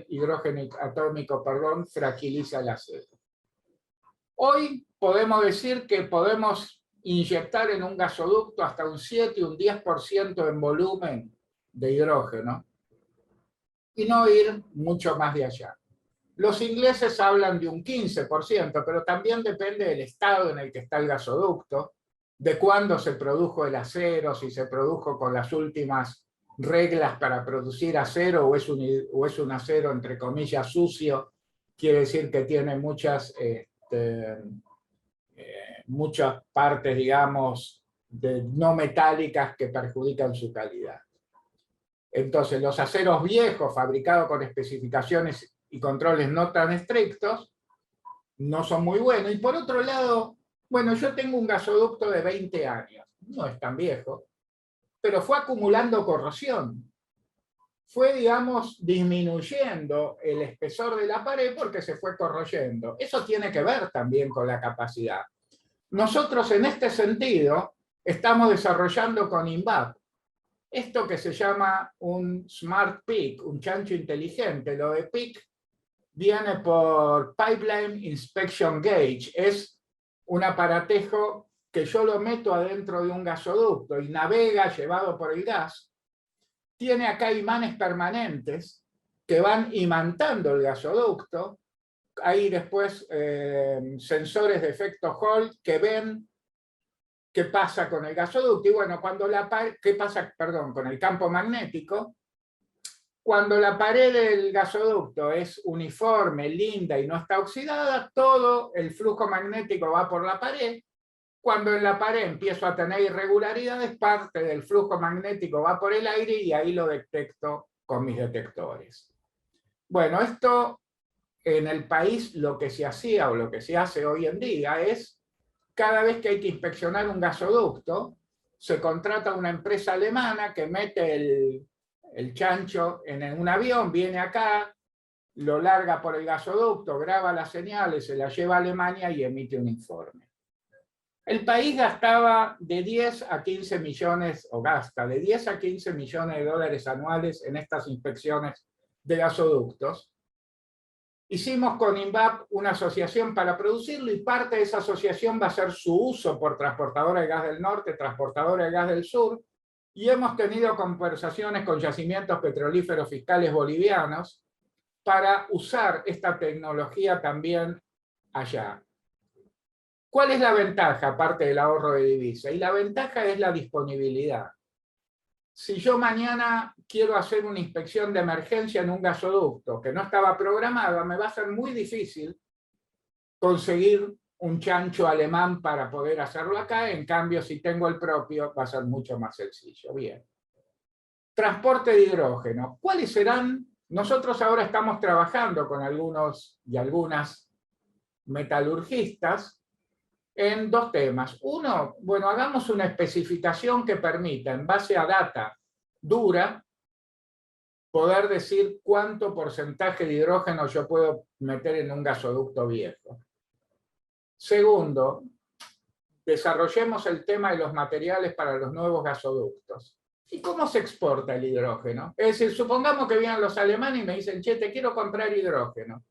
hidrógeno atómico, fragiliza el acero. Hoy podemos decir que podemos inyectar en un gasoducto hasta un 7 y un 10% en volumen de hidrógeno, y no ir mucho más de allá. Los ingleses hablan de un 15%, pero también depende del estado en el que está el gasoducto, de cuándo se produjo el acero, si se produjo con las últimas reglas para producir acero o es un acero, entre comillas, sucio, quiere decir que tiene muchas partes, digamos, no metálicas que perjudican su calidad. Entonces, los aceros viejos, fabricados con especificaciones y controles no tan estrictos, no son muy buenos. Y por otro lado, bueno, yo tengo un gasoducto de 20 años, no es tan viejo, pero fue acumulando corrosión. Fue, digamos, disminuyendo el espesor de la pared porque se fue corroyendo. Eso tiene que ver también con la capacidad. Nosotros, en este sentido, estamos desarrollando con INVAP esto que se llama un Smart Peak, un chancho inteligente. Lo de Peak viene por Pipeline Inspection Gauge. Es un aparatejo que yo lo meto adentro de un gasoducto y navega llevado por el gas. Tiene acá imanes permanentes que van imantando el gasoducto. Hay después sensores de efecto Hall que ven qué pasa con el gasoducto. Y bueno, ¿qué pasa, con el campo magnético? Cuando la pared del gasoducto es uniforme, linda y no está oxidada, todo el flujo magnético va por la pared. Cuando en la pared empiezo a tener irregularidades, parte del flujo magnético va por el aire y ahí lo detecto con mis detectores. Bueno, esto en el país lo que se hacía o lo que se hace hoy en día es, cada vez que hay que inspeccionar un gasoducto, se contrata una empresa alemana que mete el chancho en un avión, viene acá, lo larga por el gasoducto, graba las señales, se las lleva a Alemania y emite un informe. El país gastaba de 10 a 15 millones, o gasta de 10 a 15 millones de dólares anuales en estas inspecciones de gasoductos. Hicimos con INVAP una asociación para producirlo y parte de esa asociación va a ser su uso por Transportadora de Gas del Norte, Transportadora de Gas del Sur, y hemos tenido conversaciones con yacimientos petrolíferos fiscales bolivianos para usar esta tecnología también allá. ¿Cuál es la ventaja, aparte del ahorro de divisa? Y la ventaja es la disponibilidad. Si yo mañana quiero hacer una inspección de emergencia en un gasoducto que no estaba programada, me va a ser muy difícil conseguir un chancho alemán para poder hacerlo acá. En cambio, si tengo el propio, va a ser mucho más sencillo. Bien. Transporte de hidrógeno. ¿Cuáles serán? Nosotros ahora estamos trabajando con algunos y algunas metalurgistas en dos temas. Uno, bueno, hagamos una especificación que permita, en base a data dura, poder decir cuánto porcentaje de hidrógeno yo puedo meter en un gasoducto viejo. Segundo, desarrollemos el tema de los materiales para los nuevos gasoductos. ¿Y cómo se exporta el hidrógeno? Es decir, supongamos que vienen los alemanes y me dicen, che, te quiero comprar hidrógeno.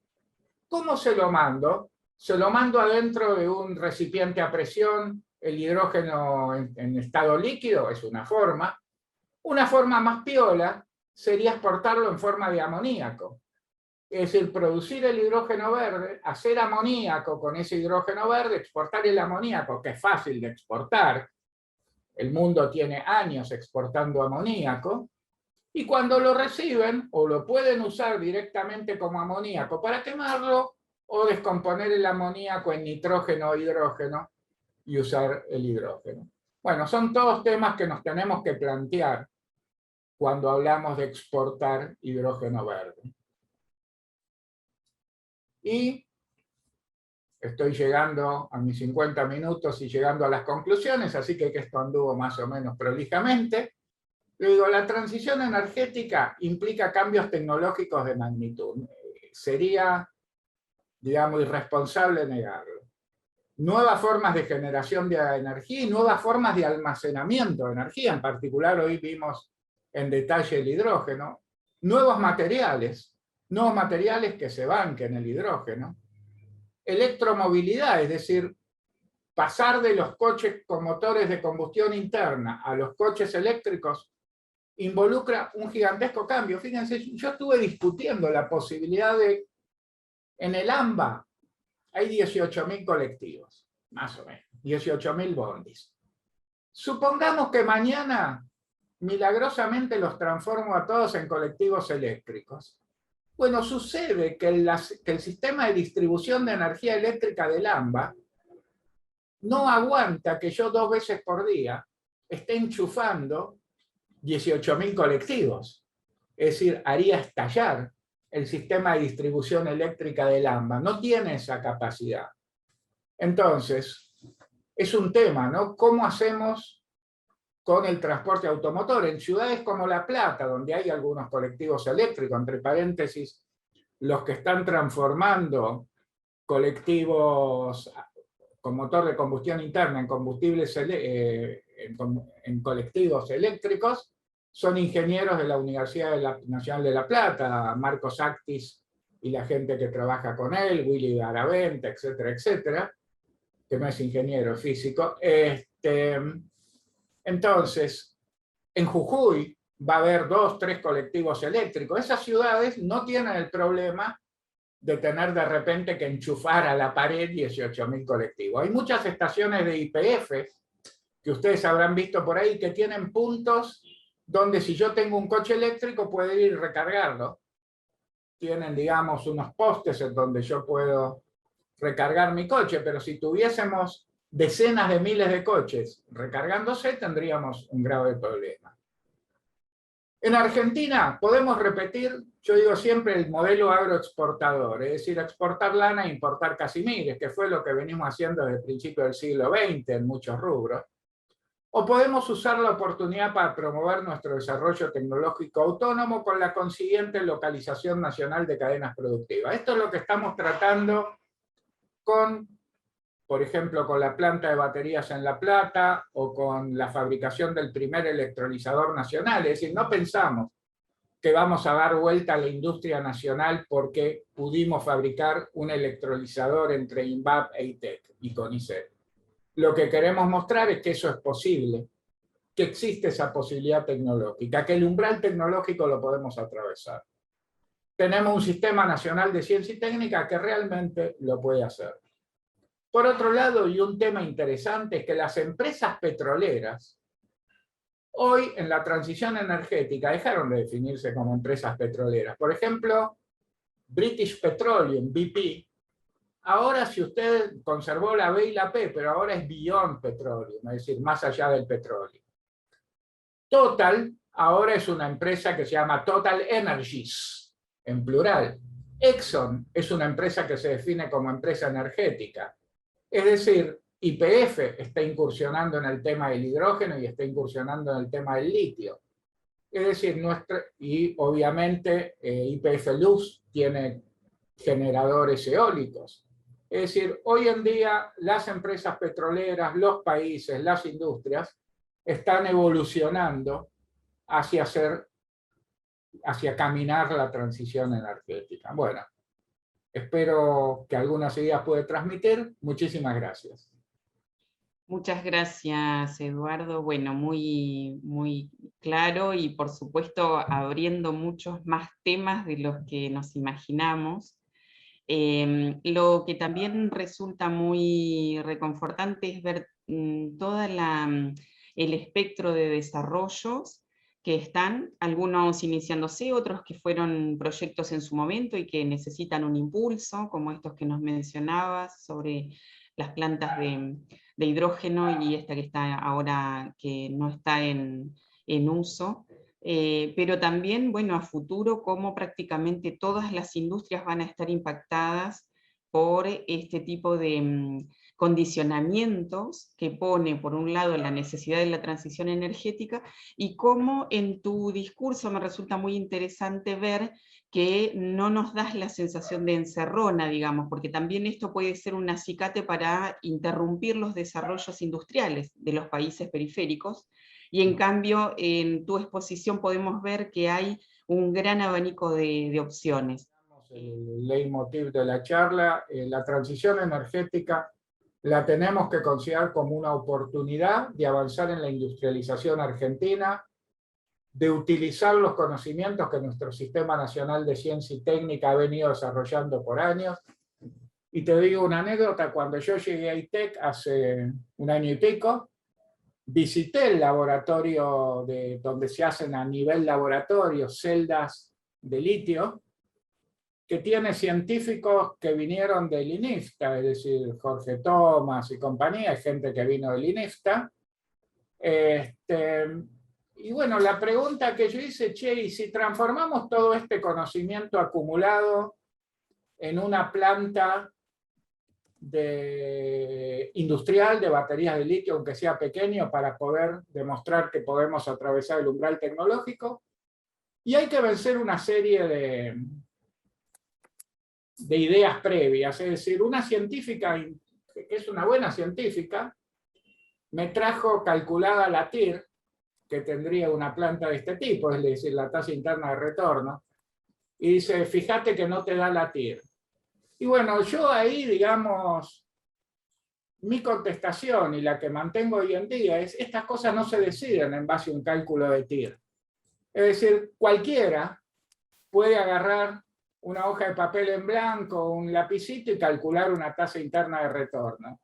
¿Cómo se lo mando? Se lo mando adentro de un recipiente a presión, el hidrógeno en estado líquido, es una forma. Una forma más piola sería exportarlo en forma de amoníaco. Es decir, producir el hidrógeno verde, hacer amoníaco con ese hidrógeno verde, exportar el amoníaco, que es fácil de exportar. El mundo tiene años exportando amoníaco. Y cuando lo reciben, o lo pueden usar directamente como amoníaco para quemarlo, o descomponer el amoníaco en nitrógeno o hidrógeno y usar el hidrógeno. Bueno, son todos temas que nos tenemos que plantear cuando hablamos de exportar hidrógeno verde. Y estoy llegando a mis 50 minutos y llegando a las conclusiones, así que esto anduvo más o menos prolijamente. Le digo, la transición energética implica cambios tecnológicos de magnitud. Sería, digamos, irresponsable negarlo. Nuevas formas de generación de energía y nuevas formas de almacenamiento de energía. En particular, hoy vimos en detalle el hidrógeno. Nuevos materiales que se banquen el hidrógeno. Electromovilidad, es decir, pasar de los coches con motores de combustión interna a los coches eléctricos involucra un gigantesco cambio. Fíjense, yo estuve discutiendo la posibilidad de, en el AMBA hay 18.000 colectivos, más o menos, 18.000 bondis. Supongamos que mañana milagrosamente los transformo a todos en colectivos eléctricos. Bueno, sucede que el sistema de distribución de energía eléctrica del AMBA no aguanta que yo 2 veces por día esté enchufando 18.000 colectivos. Es decir, haría estallar el sistema de distribución eléctrica del AMBA. No tiene esa capacidad. Entonces, es un tema, ¿no? ¿Cómo hacemos con el transporte automotor? En ciudades como La Plata, donde hay algunos colectivos eléctricos, entre paréntesis, los que están transformando colectivos con motor de combustión interna en combustibles en colectivos eléctricos, son ingenieros de la Universidad Nacional de La Plata, Marcos Actis y la gente que trabaja con él, Willy Garaventa, etcétera, etcétera, que no es ingeniero físico. Entonces, en Jujuy va a haber 2, 3 colectivos eléctricos. Esas ciudades no tienen el problema de tener de repente que enchufar a la pared 18.000 colectivos. Hay muchas estaciones de YPF que ustedes habrán visto por ahí que tienen puntos donde si yo tengo un coche eléctrico puedo ir y recargarlo. Tienen, digamos, unos postes en donde yo puedo recargar mi coche, pero si tuviésemos decenas de miles de coches recargándose, tendríamos un grave problema. En Argentina podemos repetir, yo digo siempre, el modelo agroexportador, es decir, exportar lana e importar casimires, que fue lo que venimos haciendo desde el principio del siglo XX en muchos rubros. O podemos usar la oportunidad para promover nuestro desarrollo tecnológico autónomo con la consiguiente localización nacional de cadenas productivas. Esto es lo que estamos tratando con por ejemplo, con la planta de baterías en La Plata o con la fabricación del primer electrolizador nacional. Es decir, no pensamos que vamos a dar vuelta a la industria nacional porque pudimos fabricar un electrolizador entre INVAP, EITEC y CONICET. Lo que queremos mostrar es que eso es posible, que existe esa posibilidad tecnológica, que el umbral tecnológico lo podemos atravesar. Tenemos un sistema nacional de ciencia y técnica que realmente lo puede hacer. Por otro lado, y un tema interesante, es que las empresas petroleras, hoy en la transición energética, dejaron de definirse como empresas petroleras. Por ejemplo, British Petroleum, BP, ahora si usted conservó la B y la P, pero ahora es Beyond Petroleum, es decir, más allá del petróleo. Total, ahora es una empresa que se llama Total Energies, en plural. Exxon es una empresa que se define como empresa energética. Es decir, YPF está incursionando en el tema del hidrógeno y está incursionando en el tema del litio. Es decir, y obviamente YPF Luz tiene generadores eólicos. Es decir, hoy en día las empresas petroleras, los países, las industrias están evolucionando hacia caminar la transición energética. Bueno, espero que algunas ideas pueda transmitir. Muchísimas gracias.
Muchas gracias, Eduardo. Bueno, muy, muy claro y por supuesto abriendo muchos más temas de los que nos imaginamos. Lo que también resulta muy reconfortante es ver todo el espectro de desarrollos que están, algunos iniciándose, otros que fueron proyectos en su momento y que necesitan un impulso, como estos que nos mencionabas sobre las plantas de hidrógeno y esta que está ahora, que no está en uso. Pero también, bueno, a futuro, cómo prácticamente todas las industrias van a estar impactadas por este tipo de condicionamientos que pone, por un lado, la necesidad de la transición energética, y cómo en tu discurso me resulta muy interesante ver que no nos das la sensación de encerrona, digamos, porque también esto puede ser un acicate para interrumpir los desarrollos industriales de los países periféricos, y en cambio en tu exposición podemos ver que hay un gran abanico de opciones.
El leitmotiv de la charla, la transición energética la tenemos que considerar como una oportunidad de avanzar en la industrialización argentina, de utilizar los conocimientos que nuestro Sistema Nacional de Ciencia y Técnica ha venido desarrollando por años. Y te digo una anécdota, cuando yo llegué a ITEC hace un año y pico, visité el laboratorio donde se hacen a nivel laboratorio celdas de litio, que tiene científicos que vinieron del INIFTA, es decir, Jorge Tomás y compañía, gente que vino del INIFTA. Y bueno, la pregunta que yo hice, che, ¿y si transformamos todo este conocimiento acumulado en una planta industrial de baterías de litio, aunque sea pequeño, para poder demostrar que podemos atravesar el umbral tecnológico? Y hay que vencer una serie de ideas previas, es decir, una científica, que es una buena científica, me trajo calculada la TIR, que tendría una planta de este tipo, es decir, la tasa interna de retorno, y dice, fíjate que no te da la TIR. Y bueno, yo ahí, digamos, mi contestación y la que mantengo hoy en día es, estas cosas no se deciden en base a un cálculo de TIR. Es decir, cualquiera puede agarrar una hoja de papel en blanco, un lapicito y calcular una tasa interna de retorno.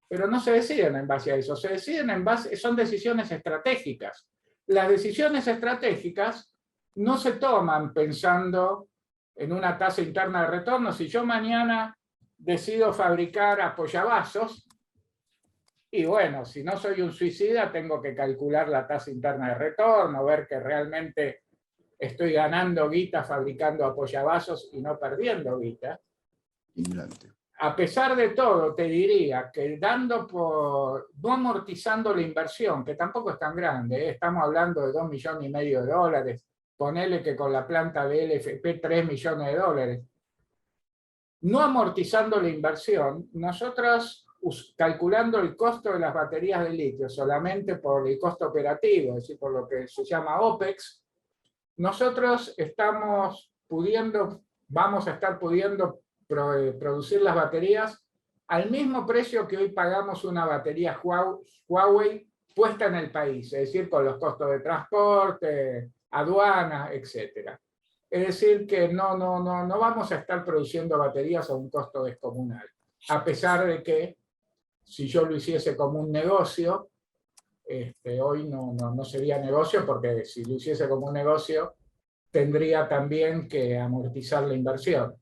Pero no se deciden en base a eso, se deciden son decisiones estratégicas. Las decisiones estratégicas no se toman pensando en una tasa interna de retorno. Si yo mañana decido fabricar apoyavasos, y bueno, si no soy un suicida, tengo que calcular la tasa interna de retorno, ver que realmente estoy ganando guita fabricando apoyavasos y no perdiendo guita. A pesar de todo, te diría que no amortizando la inversión, que tampoco es tan grande, estamos hablando de $2,5 millones, ponele que con la planta de LFP $3 millones, no amortizando la inversión, nosotros calculando el costo de las baterías de litio solamente por el costo operativo, es decir, por lo que se llama OPEX, nosotros vamos a estar pudiendo producir las baterías al mismo precio que hoy pagamos una batería Huawei puesta en el país, es decir, con los costos de transporte, aduana, etc. Es decir, que no vamos a estar produciendo baterías a un costo descomunal, a pesar de que si yo lo hiciese como un negocio, hoy no sería negocio, porque si lo hiciese como un negocio, tendría también que amortizar la inversión.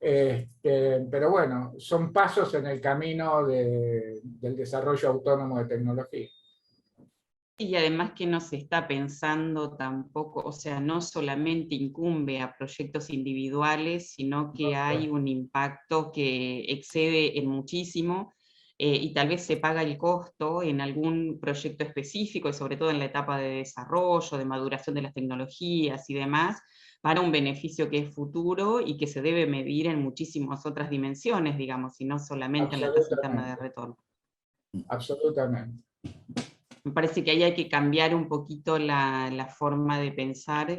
Pero bueno, son pasos en el camino del desarrollo autónomo de tecnología.
Y además que no se está pensando tampoco, o sea, no solamente incumbe a proyectos individuales, sino que hay un impacto que excede en muchísimo, y tal vez se paga el costo en algún proyecto específico, y sobre todo en la etapa de desarrollo, de maduración de las tecnologías y demás, para un beneficio que es futuro y que se debe medir en muchísimas otras dimensiones, digamos, y no solamente en la tasa interna de retorno.
Absolutamente.
Me parece que ahí hay que cambiar un poquito la forma de pensar,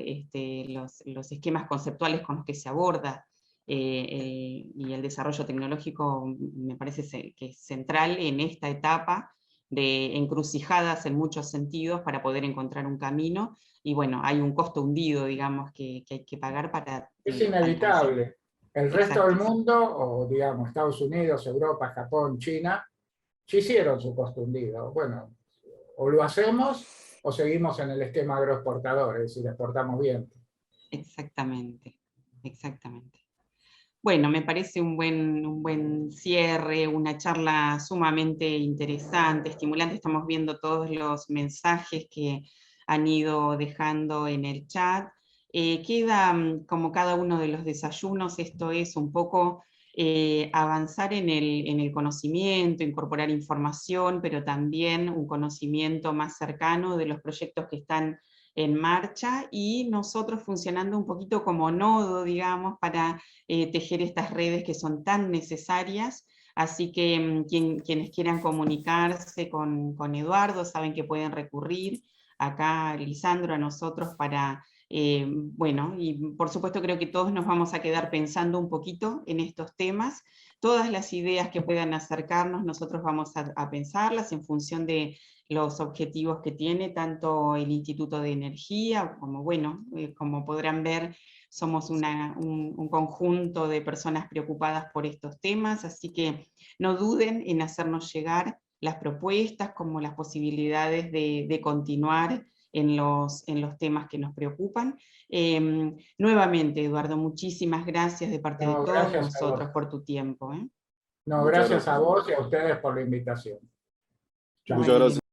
los esquemas conceptuales con los que se aborda, y el desarrollo tecnológico me parece que es central en esta etapa de encrucijadas en muchos sentidos para poder encontrar un camino, y bueno, hay un costo hundido, digamos, que hay que pagar para...
Es inevitable. El resto
Exacto.
del mundo, o digamos Estados Unidos, Europa, Japón, China, ya hicieron su costo hundido. Bueno, o lo hacemos o seguimos en el esquema agroexportador, es decir, exportamos bien.
Exactamente, exactamente. Bueno, me parece un buen cierre, una charla sumamente interesante, estimulante. Estamos viendo todos los mensajes que han ido dejando en el chat. Queda, como cada uno de los desayunos, esto es un poco avanzar en el conocimiento, incorporar información, pero también un conocimiento más cercano de los proyectos que están en marcha, y nosotros funcionando un poquito como nodo, digamos, para tejer estas redes que son tan necesarias. Así que quienes quieran comunicarse con Eduardo saben que pueden recurrir acá a Lisandro, a nosotros, para, bueno, y por supuesto creo que todos nos vamos a quedar pensando un poquito en estos temas. Todas las ideas que puedan acercarnos, nosotros vamos a pensarlas en función de los objetivos que tiene tanto el Instituto de Energía, como bueno, como podrán ver, somos un conjunto de personas preocupadas por estos temas, así que no duden en hacernos llegar las propuestas como las posibilidades de continuar en los temas que nos preocupan. Nuevamente, Eduardo, muchísimas gracias de parte de todos nosotros por tu tiempo.
No, gracias a vos y a ustedes por la invitación.
Muchas gracias.